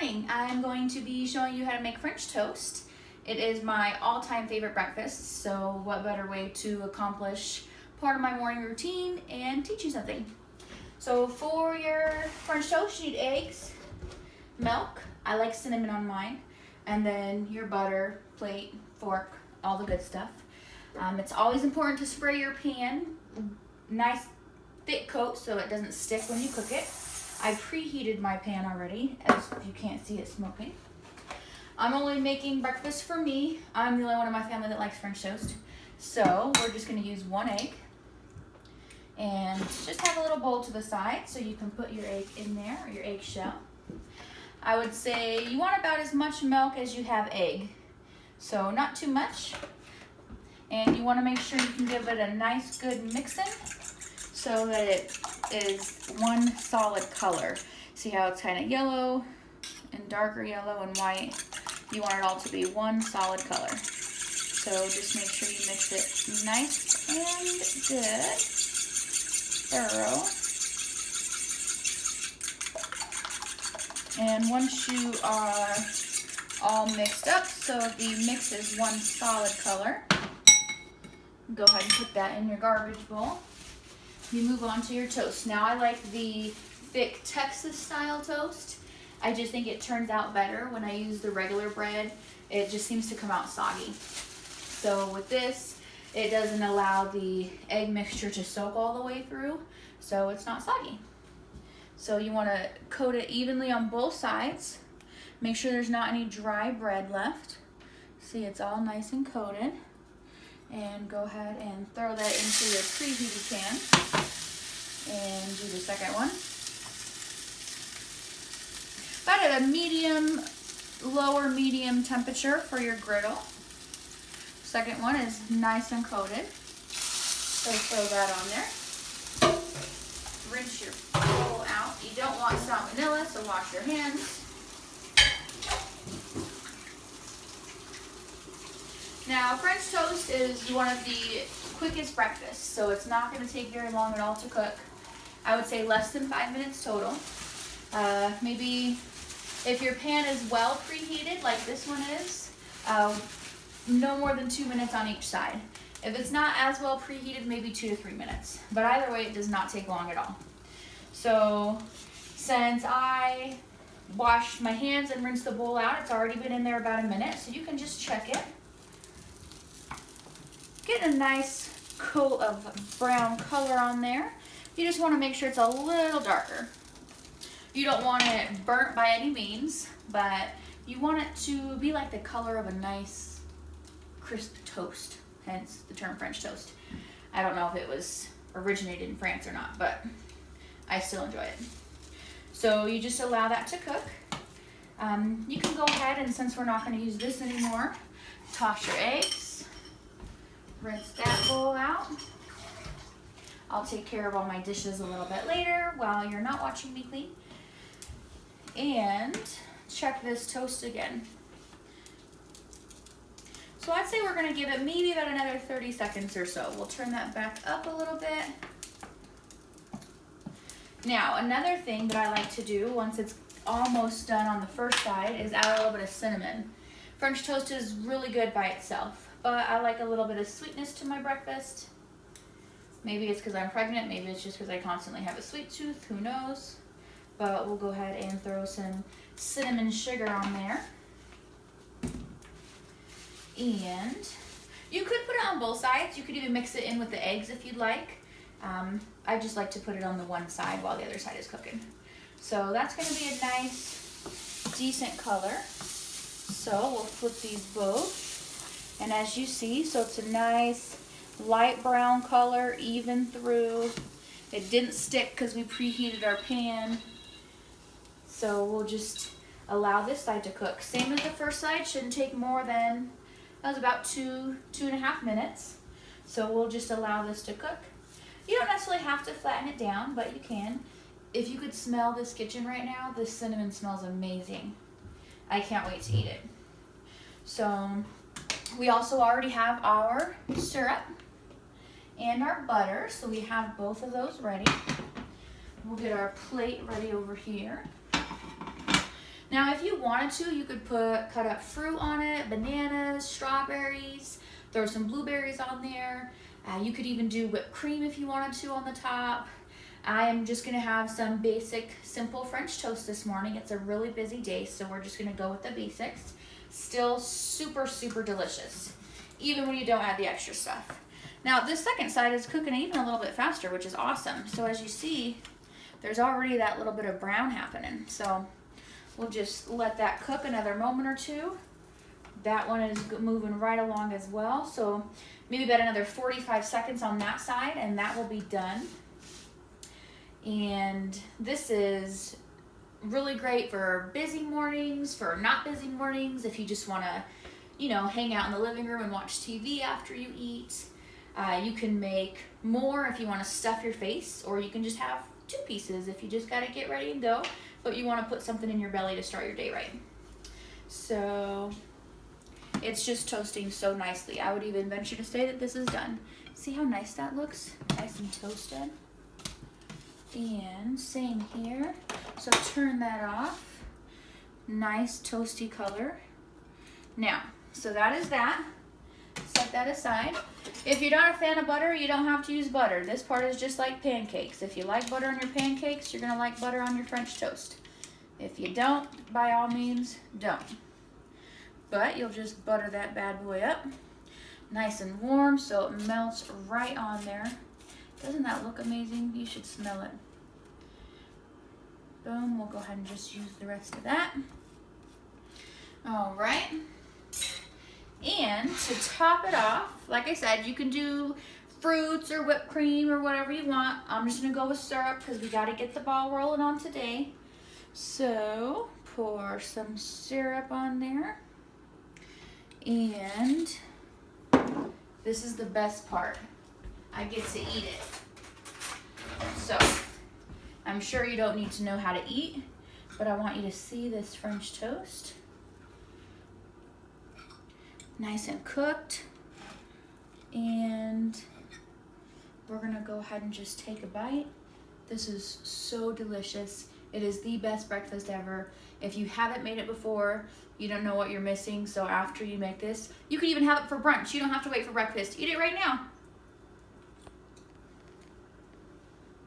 morning. I'm going to be showing you how to make French toast. It is my all-time favorite breakfast, so what better way to accomplish part of my morning routine and teach you something. So for your French toast, you need eggs, milk, I like cinnamon on mine, and then your butter, plate, fork, all the good stuff. It's always important to spray your pan, nice thick coat so it doesn't stick when you cook it. I preheated my pan already, as you can't see it smoking. I'm only making breakfast for me. I'm the only one in my family that likes French toast. So we're just gonna use 1 egg. And just have a little bowl to the side so you can put your egg in there, or your eggshell. I would say you want about as much milk as you have egg. So not too much. And you wanna make sure you can give it a nice good mixing so that it is one solid color. See how it's kind of yellow and darker yellow and white? You want it all to be one solid color. So just make sure you mix it nice and good, thorough. And once you are all mixed up, so the mix is one solid color, go ahead and put that in your garbage bowl. You move on to your toast. Now I like the thick Texas style toast. I just think it turns out better when I use the regular bread. It just seems to come out soggy. So with this, it doesn't allow the egg mixture to soak all the way through, so it's not soggy. So you want to coat it evenly on both sides. Make sure there's not any dry bread left. See, it's all nice and coated. And go ahead and throw that into your preheated pan and do the second one. About at a medium, lower medium temperature for your griddle. Second one is nice and coated. So throw that on there. Rinse your bowl out. You don't want salmonella, so wash your hands. Now, French toast is one of the quickest breakfasts, so it's not going to take very long at all to cook. I would say less than 5 minutes total. Maybe if your pan is well preheated, like this one is, no more than 2 minutes on each side. If it's not as well preheated, maybe 2 to 3 minutes. But either way, it does not take long at all. So since I washed my hands and rinsed the bowl out, it's already been in there about a minute, so you can just check it. Get a nice coat of brown color on there. You just want to make sure it's a little darker. You don't want it burnt by any means, but you want it to be like the color of a nice crisp toast, hence the term French toast. I don't know if it was originated in France or not, but I still enjoy it. So you just allow that to cook. You can go ahead and, since we're not going to use this anymore, toss your eggs. Rinse that bowl out. I'll take care of all my dishes a little bit later while you're not watching me clean. And check this toast again. So I'd say we're going to give it maybe about another 30 seconds or so. We'll turn that back up a little bit. Now, another thing that I like to do once it's almost done on the first side is add a little bit of cinnamon. French toast is really good by itself, but I like a little bit of sweetness to my breakfast. Maybe it's because I'm pregnant, maybe it's just because I constantly have a sweet tooth, who knows. But we'll go ahead and throw some cinnamon sugar on there. And you could put it on both sides. You could even mix it in with the eggs if you'd like. I just like to put it on the one side while the other side is cooking. So that's going to be a nice, decent color. So we'll flip these both. And as you see, so it's a nice light brown color, even through. It didn't stick because we preheated our pan. So we'll just allow this side to cook. Same as the first side, shouldn't take more than, that was about 2.5 minutes. So we'll just allow this to cook. You don't necessarily have to flatten it down, but you can. If you could smell this kitchen right now, this cinnamon smells amazing. I can't wait to eat it. So we also already have our syrup and our butter, so we have both of those ready. We'll get our plate ready over here. Now, if you wanted to, you could cut up fruit on it, bananas, strawberries, throw some blueberries on there. You could even do whipped cream if you wanted to on the top. I am just gonna have some basic, simple French toast this morning. It's a really busy day, so we're just gonna go with the basics. Still super, super delicious, even when you don't add the extra stuff. Now, this second side is cooking even a little bit faster, which is awesome. So as you see, there's already that little bit of brown happening. So we'll just let that cook another moment or two. That one is moving right along as well. So maybe about another 45 seconds on that side, and that will be done. And this is really great for busy mornings, for not busy mornings, if you just want to, you know, hang out in the living room and watch TV after you eat. You can make more if you want to stuff your face, or you can just have 2 pieces if you just got to get ready and go, but you want to put something in your belly to start your day right. So it's just toasting so nicely. I would even venture to say that this is done. See how nice that looks? Nice and toasted. And same here. So turn that off. Nice toasty color. Now, so that is that. Set that aside. If you're not a fan of butter, you don't have to use butter. This part is just like pancakes. If you like butter on your pancakes, you're gonna like butter on your French toast. If you don't, by all means, don't. But you'll just butter that bad boy up. Nice and warm so it melts right on there. Doesn't that look amazing? You should smell it. Boom, we'll go ahead and just use the rest of that. All right. And to top it off, like I said, you can do fruits or whipped cream or whatever you want. I'm just gonna go with syrup because we gotta get the ball rolling on today. So pour some syrup on there. And this is the best part. I get to eat it. So I'm sure you don't need to know how to eat, but I want you to see this French toast. Nice and cooked. And we're gonna go ahead and just take a bite. This is so delicious. It is the best breakfast ever. If you haven't made it before, you don't know what you're missing. So after you make this, you can even have it for brunch. You don't have to wait for breakfast. Eat it right now.